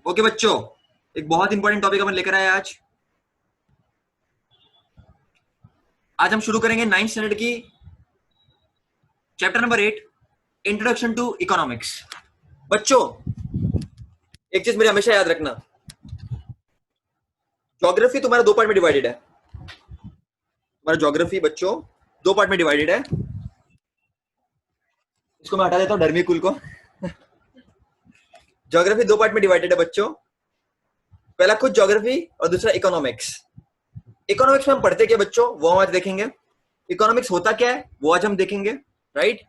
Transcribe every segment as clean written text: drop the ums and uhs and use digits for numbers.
Okay बच्चों, एक बहुत इंपॉर्टेंट टॉपिक अपन लेकर आए आज। आज हम शुरू करेंगे 9th स्टैंडर्ड की chapter number 8, introduction to economics. बच्चों, एक चीज मेरे हमेशा याद रखना, ज्योग्राफी तुम्हारा दो पार्ट में डिवाइडेड है। तुम्हारा ज्योग्राफी बच्चों दो पार्ट में डिवाइडेड है। इसको मैं हटा देता हूँ, डरमी कुल को। ज्योग्राफी दो पार्ट में डिवाइडेड है बच्चों। पहला खुद ज्योग्राफी और दूसरा इकोनॉमिक्स। इकोनॉमिक्स में हम पढ़ते क्या बच्चों, वो हम आज देखेंगे। इकोनॉमिक्स होता क्या है वो आज हम देखेंगे, राइट।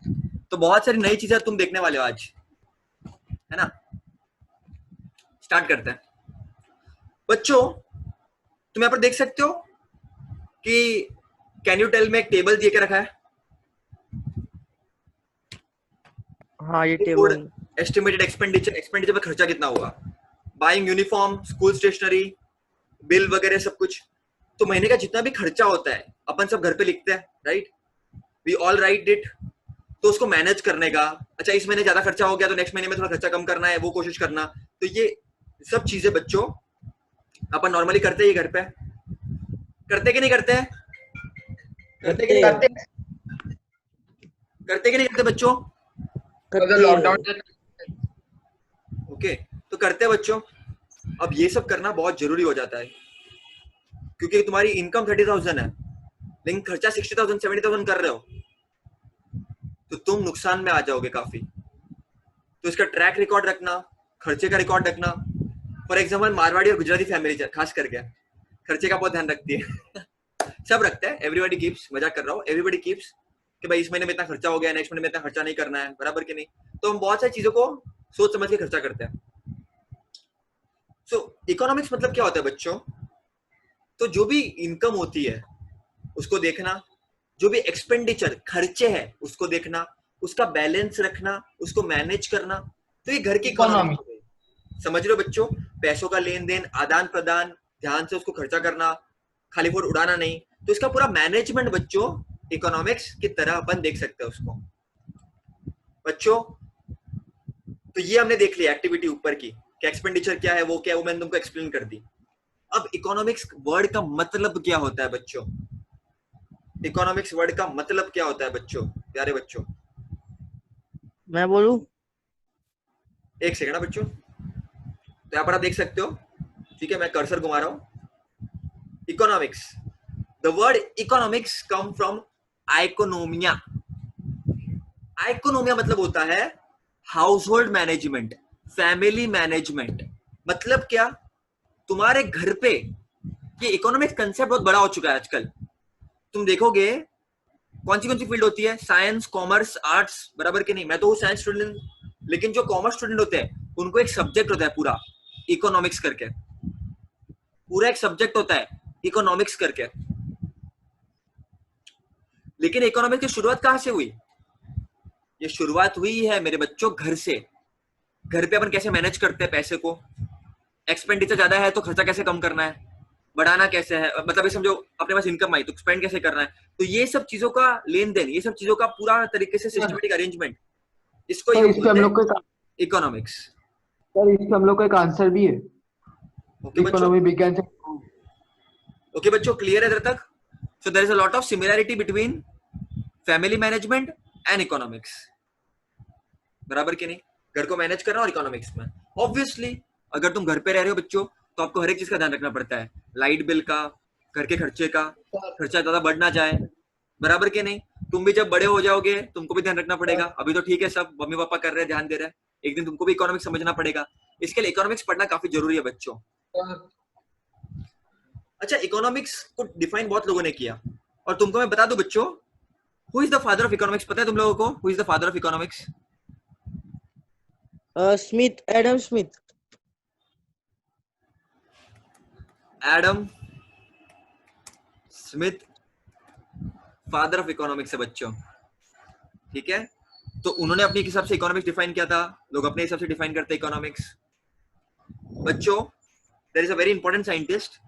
तो बहुत सारी नई चीजें तुम देखने वाले हो आज, है ना। स्टार्ट करते हैं बच्चों। तुम यहाँ पर देख सकते हो कि कैन यू टेल में एक टेबल दिए के रखा है। हाँ, ये टेबल एस्टिमेटेड एक्सपेंडिचर, एक्सपेंडिचर पे खर्चा कितना हुआ, buying uniform, school stationery, bill वगैरह सब कुछ। तो महीने का जितना भी खर्चा होता है अपन सब घर पे लिखते हैं, right. We all write it. तो उसको मैनेज करने का, अच्छा इस महीने ज्यादा खर्चा हो गया तो नेक्स्ट महीने में थोड़ा खर्चा कम करना है, वो कोशिश करना। तो ये सब चीजें बच्चों अपन नॉर्मली करते ही घर पे, करते कि नहीं करते हैं? करते कि नहीं करते? करते कि नहीं करते बच्चों? लॉकडाउन। ओके, तो करते हैं बच्चों। अब ये सब करना बहुत जरूरी हो जाता है क्योंकि तुम्हारी इनकम 30,000 है लेकिन खर्चा 60,000 70,000 कर रहे हो, तो तुम नुकसान में आ जाओगे काफी। तो इसका ट्रैक रिकॉर्ड रखना, खर्चे का रिकॉर्ड रखना। फॉर एग्जाम्पल मारवाड़ी और गुजराती फैमिली खास करके खर्चे का बहुत ध्यान रखती है। सब रखते हैं, एवरीबॉडी कीप्स, मजाक कर रहा हूँ, एवरीबॉडी कीप्स कि भाई इस महीने में इतना खर्चा हो गया, नेक्स्ट महीने में इतना खर्चा नहीं करना है, बराबर कि नहीं। तो हम बहुत सारी चीजों को सोच समझ के खर्चा करते हैं। सो इकोनॉमिक्स मतलब क्या होता है बच्चों? तो जो भी इनकम होती है उसको देखना, जो भी एक्सपेंडिचर खर्चे हैं उसको देखना, उसका बैलेंस रखना, उसको मैनेज करना। तो ये घर की इकोनॉमी हो गई। समझ लो बच्चों, पैसों का लेन देन, आदान प्रदान, ध्यान से उसको खर्चा करना, खाली फूट उड़ाना नहीं। तो इसका पूरा मैनेजमेंट बच्चों इकोनॉमिक्स की तरह अपन देख सकते हैं उसको बच्चों। तो ये हमने देख लिया एक्टिविटी ऊपर की कि एक्सपेंडिचर क्या है, वो क्या है, वो मैंने तुमको एक्सप्लेन कर दी। अब इकोनॉमिक्स वर्ड का मतलब क्या होता है बच्चों? इकोनॉमिक्स वर्ड का मतलब क्या होता है बच्चों, प्यारे बच्चों? मैं बोलूं? एक सेकंड बच्चों, तो यहाँ पर आप देख सकते हो, ठीक है, मैं कर्सर घुमा रहा हूं। Economics, the word economics come from oikonomia. Oikonomia मतलब होता है household management, family management. मतलब क्या, तुम्हारे घर पे ये इकोनॉमिक्स कंसेप्ट बहुत बड़ा हो चुका है आजकल। तुम देखोगे कौन सी फील्ड होती है, साइंस, कॉमर्स, आर्ट्स, बराबर के नहीं। मैं तो हूँ साइंस स्टूडेंट, लेकिन जो कॉमर्स स्टूडेंट होते हैं उनको एक सब्जेक्ट होता है पूरा इकोनॉमिक्स करके, पूरा एक सब्जेक्ट होता है इकोनॉमिक्स करके। लेकिन इकोनॉमिक्स की शुरुआत कहां से हुई? ये शुरुआत हुई है मेरे बच्चों घर से। घर पे अपन कैसे मैनेज करते हैं पैसे को, एक्सपेंडिचर ज्यादा है तो खर्चा कैसे कम करना है, बढ़ाना कैसे है, मतलब ये समझो अपने पास इनकम आई तो स्पेंड कैसे करना है। तो ये सब चीजों का लेन देन, ये सब चीजों का पूरा तरीके से सिस्टमेटिक अरेंजमेंट, इसको ये सर, इस पे हम बोलते हैं लोग का इकोनॉमिक्स। सर इस पे हम लोग का एक आंसर भी है, ओके बच्चों, इकोनॉमी विज्ञान से। ओके बच्चों, क्लियर है इधर तक? So there is a lot of similarity between family management and economics, बराबर कि नहीं। घर को मैनेज करना और इकोनॉमिक्स में ऑब्वियसली, अगर तुम घर पे रह रहे हो बच्चों तो आपको हर एक चीज का ध्यान रखना पड़ता है, लाइट बिल का, घर के खर्चे का, खर्चा ज्यादा बढ़ ना जाए, बराबर के नहीं। तुम भी जब बड़े हो जाओगे तुमको भी ध्यान रखना पड़ेगा। अभी तो ठीक है, सब मम्मी पापा कर रहे हैं, ध्यान दे रहे हैं, एक दिन तुमको भी इकोनॉमिक्स समझना पड़ेगा। इसके लिए इकोनॉमिक्स पढ़ना काफी जरूरी है बच्चों। अच्छा, इकोनॉमिक्स को डिफाइन बहुत लोगों ने किया, और तुमको मैं बता दूं बच्चों, who is the father of economics? पता है तुम लोगों को who is the father of economics? Smith, Adam Smith. Adam Smith father of economics है बच्चों, ठीक है। तो उन्होंने अपने हिसाब से इकोनॉमिक्स डिफाइन किया था, लोग अपने हिसाब से डिफाइन करते हैं इकोनॉमिक्स बच्चों। There is a very important scientist,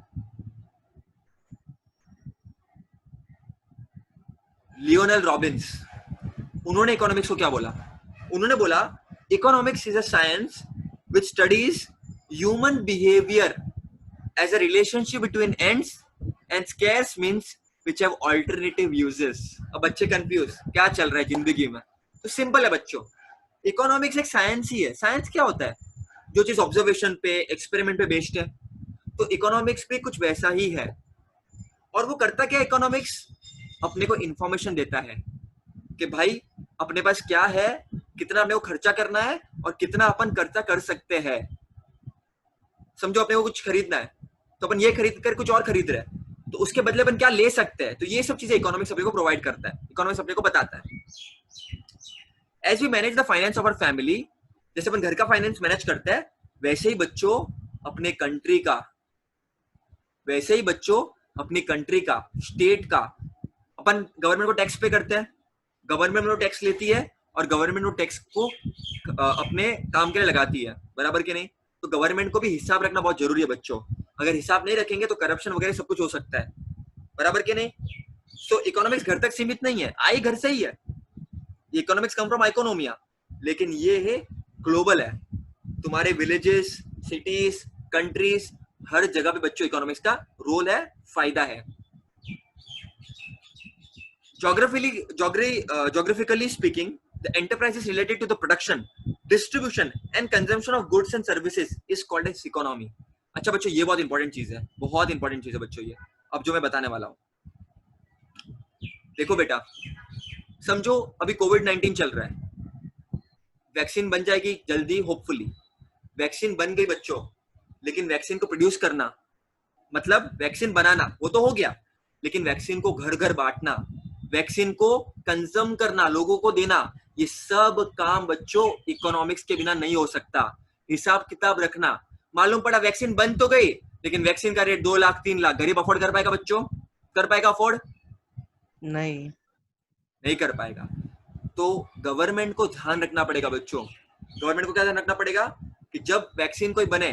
Lionel Robbins. उन्होंने इकोनॉमिक्स को क्या बोला? उन्होंने बोला economics is a science which studies human behavior as a relationship between ends and scarce means which have alternative uses. अब बच्चे कंफ्यूज क्या चल रहा है जिंदगी में, तो सिंपल है बच्चों, इकोनॉमिक्स एक साइंस ही है. साइंस क्या होता है? जो चीज ऑब्जर्वेशन पे एक्सपेरिमेंट पे बेस्ड है, तो इकोनॉमिक्स भी कुछ वैसा ही है. और वो करता क्या इकोनॉमिक्स? अपने को इंफॉर्मेशन देता है कि भाई अपने पास क्या है, कितना अपने को खर्चा करना है और कितना अपन खर्चा कर सकते हैं. समझो अपने को कुछ खरीदना है, तो अपन ये खरीद कर कुछ और खरीद रहे हैं, तो उसके बदले अपन क्या ले सकते हैं. तो ये सब चीजें इकोनॉमिक्स अपने को प्रोवाइड करता है, इकोनॉमिक्स अपने को बताता है. As we manage the finance of our family, जैसे अपन घर का फाइनेंस मैनेज करते हैं, वैसे ही बच्चों अपने कंट्री का, वैसे ही बच्चों अपनी कंट्री का, स्टेट का, अपन गवर्नमेंट को टैक्स पे करते हैं, गवर्नमेंट में टैक्स लेती है और गवर्नमेंट वो टैक्स को अपने काम के लिए लगाती है, बराबर के नहीं? तो गवर्नमेंट को भी हिसाब रखना बहुत जरूरी है बच्चों. अगर हिसाब नहीं रखेंगे तो करप्शन वगैरह सब कुछ हो सकता है, बराबर के नहीं? तो इकोनॉमिक्स घर तक सीमित नहीं है, आई घर से ही है. इकोनॉमिक्स कम फ्रॉम इकोनोमिया, लेकिन ये है ग्लोबल है. तुम्हारे विलेजेस, सिटीज, कंट्रीज, हर जगह पे बच्चों इकोनॉमिक्स का रोल है, फायदा है. Geographically speaking, the enterprises related to the production, distribution and consumption of goods and services is called as economy. अच्छा बच्चों, ये बहुत इंपॉर्टेंट चीज है, बहुत इंपॉर्टेंट चीज है बच्चों ये, अब जो मैं बताने वाला हूँ. देखो बेटा, समझो अभी कोविड-19 चल रहा है, वैक्सीन बन जाएगी जल्दी होपफुली. वैक्सीन बन गई बच्चों, लेकिन वैक्सीन को प्रोड्यूस करना, मतलब वैक्सीन बनाना वो तो हो गया, लेकिन वैक्सीन को घर घर बांटना, वैक्सीन को कंज्यूम करना, लोगों को देना, ये सब काम बच्चों इकोनॉमिक्स के बिना नहीं हो सकता. हिसाब किताब रखना. मालूम पड़ा वैक्सीन बन तो गई, लेकिन वैक्सीन का रेट 2 लाख 3 लाख, गरीब अफोर्ड कर पाएगा बच्चों? कर पाएगा अफोर्ड? नहीं. नहीं कर पाएगा. तो गवर्नमेंट को ध्यान रखना पड़ेगा बच्चों. गवर्नमेंट को क्या ध्यान रखना पड़ेगा कि जब वैक्सीन कोई बने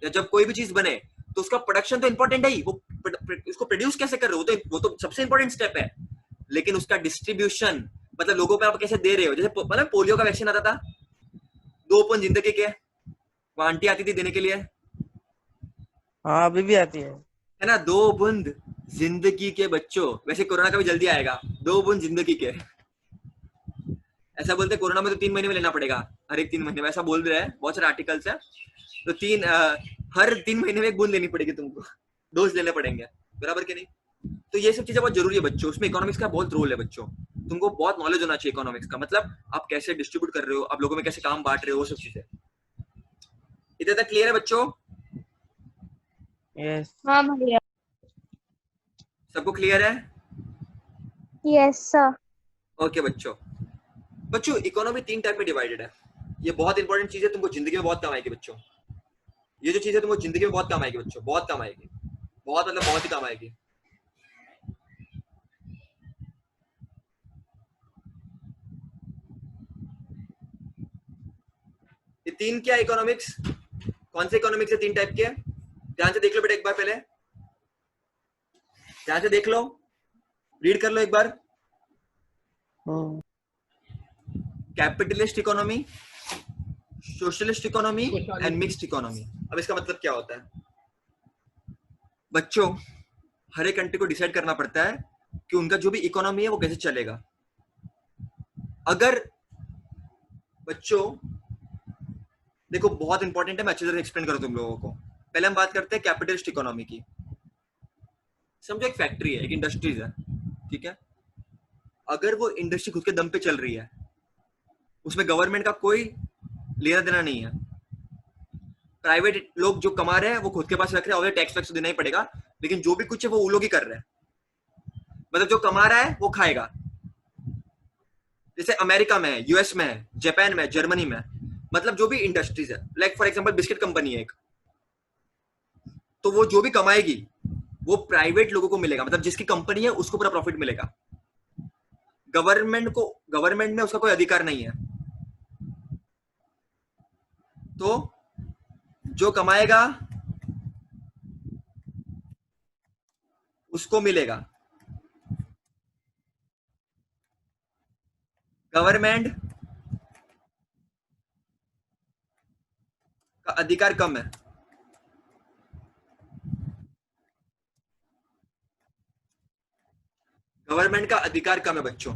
या जब कोई भी चीज बने, तो उसका प्रोडक्शन तो इंपॉर्टेंट है ही, वो उसको प्रोड्यूस कैसे कर रहे हो, वो तो सबसे इंपॉर्टेंट स्टेप है. लेकिन उसका डिस्ट्रीब्यूशन, मतलब लोगों पे आप कैसे दे रहे हो. जैसे मतलब पोलियो का वैक्सीन आता था, 2 जिंदगी के, वो आंटी आती थी देने के लिए, हाँ अभी भी आती है ना, 2 जिंदगी के बच्चों. वैसे कोरोना का भी जल्दी आएगा, 2 जिंदगी के. ऐसा बोलते कोरोना में तो 3 महीने में लेना पड़ेगा, हर एक 3 महीने में, ऐसा बोल रहे हैं बहुत सारे आर्टिकल्स है. तो हर 3 महीने में 1 बूंद लेनी पड़ेगी तुमको, डोज लेने पड़ेंगे, बराबर के नहीं? तो ये सब चीजें बहुत जरूरी है बच्चों, उसमें इकोनॉमिक्स का बहुत रोल है बच्चों. तुमको बहुत नॉलेज होना चाहिए इकोनॉमिक्स का, मतलब आप कैसे डिस्ट्रीब्यूट कर रहे हो, आप लोगों में कैसे काम बांट रहे हो, वो सब चीजें. इधर तक क्लियर है बच्चों? है. यस. हाँ भैया. सबको क्लियर है? Yes sir. ओके बच्चों. बच्चों इकोनॉमी 3 टाइप में डिवाइडेड है. ये बहुत इंपॉर्टेंट चीज है, तुमको जिंदगी में बहुत काम आएगी बच्चों. ये जो चीज है तुमको जिंदगी में बहुत काम आएगी बच्चों, बहुत काम आएगी, बहुत मतलब बहुत ही काम आएगी. ये 3 क्या इकोनॉमिक्स, कौन से इकोनॉमिक्स है 3 टाइप के? ध्यान से देख लो बेटा एक बार, पहले ध्यान से देख लो, रीड कर लो एक बार. Capitalist economy, socialist economy and mixed economy. अब इसका मतलब क्या होता है बच्चों? हर एक कंट्री को डिसाइड करना पड़ता है कि उनका जो भी इकोनॉमी है वो कैसे चलेगा. अगर बच्चों देखो बहुत इंपॉर्टेंट है, मैं अच्छे से एक्सप्लेन करूं तुम लोगों को. पहले हम बात करते हैं कैपिटलिस्ट इकोनॉमी की. समझो एक फैक्ट्री है, एक इंडस्ट्रीज है, ठीक है? अगर वो इंडस्ट्री खुद के दम पे चल रही है, उसमें गवर्नमेंट का कोई लेना देना नहीं है, प्राइवेट लोग जो कमा रहे हैं वो खुद के पास रख रहे हैं, और टैक्स वैक्स तो देना ही पड़ेगा, लेकिन जो भी कुछ है वो लोग ही कर रहे हैं. मतलब जो कमा रहा है वो खाएगा. जैसे अमेरिका में है, यूएस में है, जापान में, जर्मनी में, मतलब जो भी इंडस्ट्रीज है, like for example biscuit company है एक, तो वो जो भी कमाएगी वो प्राइवेट लोगों को मिलेगा, मतलब जिसकी कंपनी है उसको पूरा प्रॉफिट मिलेगा. गवर्नमेंट में उसका कोई अधिकार नहीं है. तो जो कमाएगा उसको मिलेगा. गवर्नमेंट का अधिकार कम है। गवर्नमेंट का अधिकार कम है बच्चों।